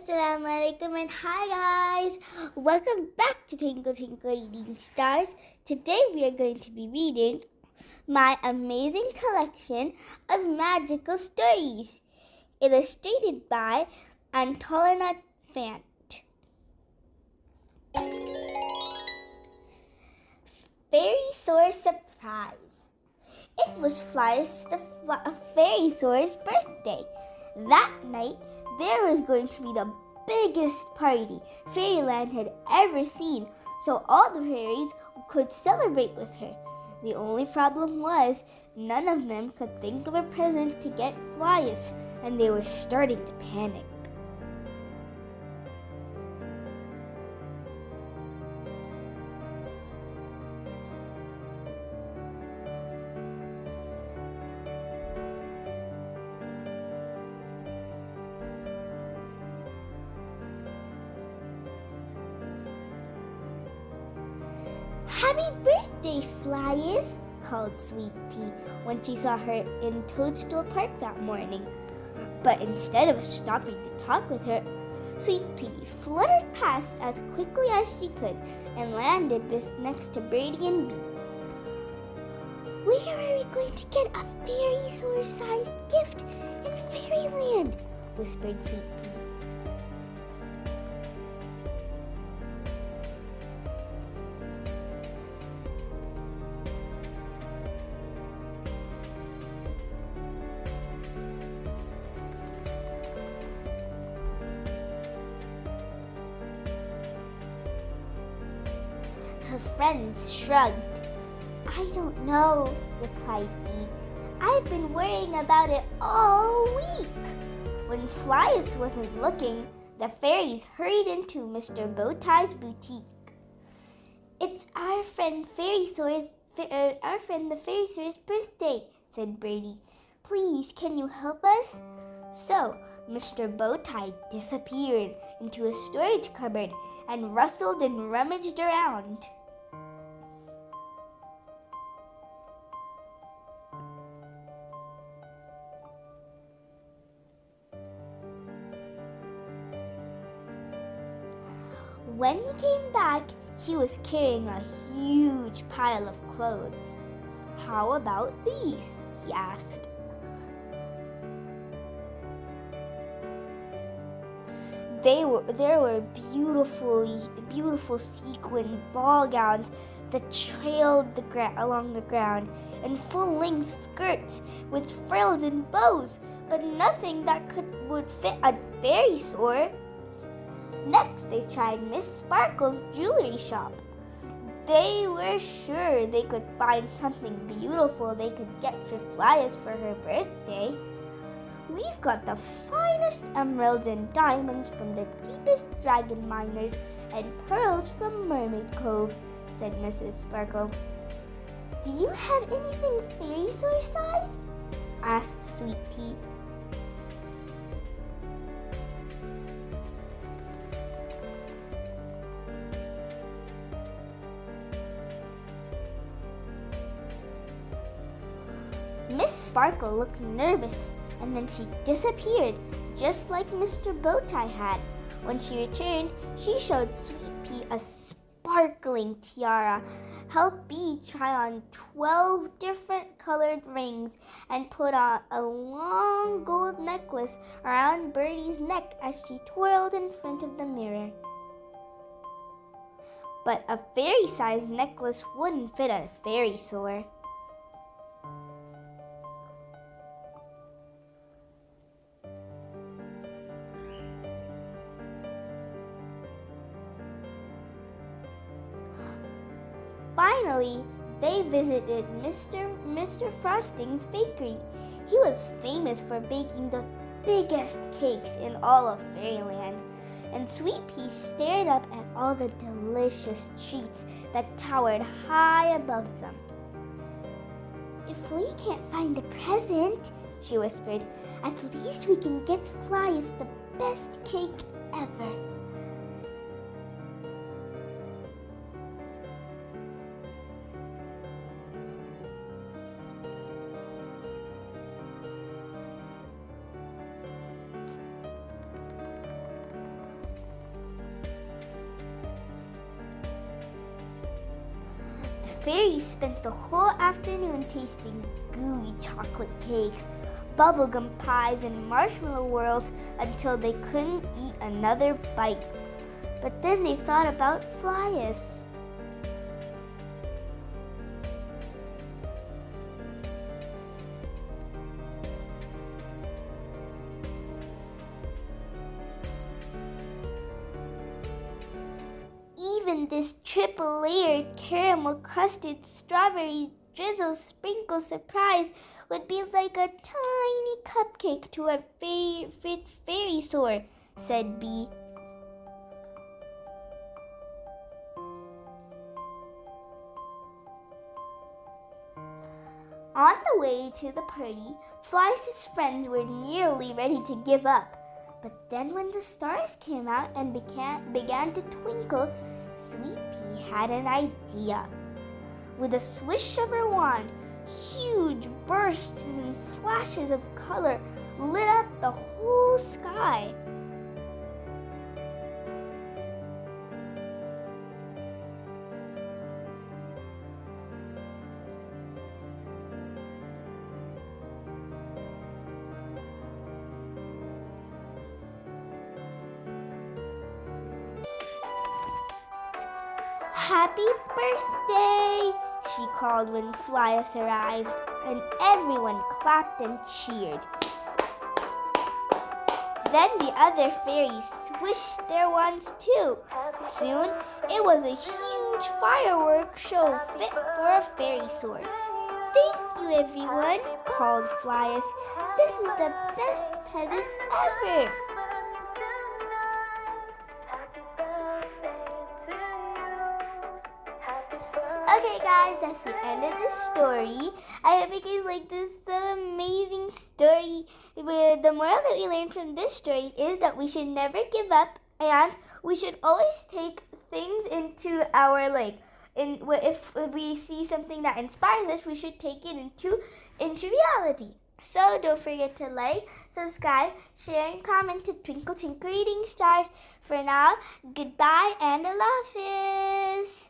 Assalamu alaikum and hi guys! Welcome back to Twinkle Twinkle Reading Stars. Today we are going to be reading my amazing collection of magical stories, illustrated by Antolina Fant. Fairysaur Surprise. It was Fairysaur's birthday. That night, there was going to be the biggest party Fairyland had ever seen, so all the fairies could celebrate with her. The only problem was none of them could think of a present to get Flyus, and they were starting to panic. "Happy birthday, Flyers!" called Sweet Pea when she saw her in Toadstool Park that morning. But instead of stopping to talk with her, Sweet Pea fluttered past as quickly as she could and landed next to Birdie and Bee. "Where are we going to get a Fairysaur-sized gift in Fairyland?" whispered Sweet Pea. Her friends shrugged. "I don't know," replied Bee. "I've been worrying about it all week." When Flyus wasn't looking, the fairies hurried into Mr. Bowtie's boutique. "It's our friend the Fairysaur's birthday," said Birdie. "Please, can you help us?" So Mr. Bowtie disappeared into a storage cupboard and rustled and rummaged around. When he came back, he was carrying a huge pile of clothes. "How about these?" he asked. There were beautiful sequin ball gowns that trailed along the ground, and full-length skirts with frills and bows, but nothing that would fit a Fairysaur. Next, they tried Miss Sparkle's jewelry shop. They were sure they could find something beautiful they could get for Flyas for her birthday. "We've got the finest emeralds and diamonds from the deepest dragon miners and pearls from Mermaid Cove," said Mrs. Sparkle. "Do you have anything Fairysaur-sized?" asked Sweet Pea. Miss Sparkle looked nervous, and then she disappeared, just like Mr. Bowtie had. When she returned, she showed Sweet Pea a sparkling tiara, helped Bee try on 12 different colored rings, and put on a long gold necklace around Birdie's neck as she twirled in front of the mirror. But a fairy-sized necklace wouldn't fit a Fairysaur. Finally, they visited Mr. Frosting's bakery. He was famous for baking the biggest cakes in all of Fairyland, and Sweet Pea stared up at all the delicious treats that towered high above them. "If we can't find a present," she whispered, "at least we can get Flyas the best cake ever." fairies spent the whole afternoon tasting gooey chocolate cakes, bubblegum pies, and marshmallow whirls until they couldn't eat another bite. But then they thought about Flyas. Even this triple-layered caramel-crusted strawberry drizzle sprinkle surprise would be like a tiny cupcake to our favorite Fairysaur, said Bee. On the way to the party, Fly's friends were nearly ready to give up. But then when the stars came out and began to twinkle, Sweet Pea had an idea. With a swish of her wand, huge bursts and flashes of color lit up the whole sky. Happy birthday, she called when Flyas arrived, and everyone clapped and cheered. Then the other fairies swished their wands too. Soon, it was a huge fireworks show fit for a Fairysaur. Thank you, everyone, called Flyas. This is the best present ever. Okay guys, that's the end of the story. I hope you guys like this amazing story. The moral that we learned from this story is that we should never give up, and we should always take things into our if we see something that inspires us, we should take it into reality. So don't forget to like, subscribe, share, and comment to Twinkle Twinkle Reading Stars. For now, goodbye and Allah Hafiz.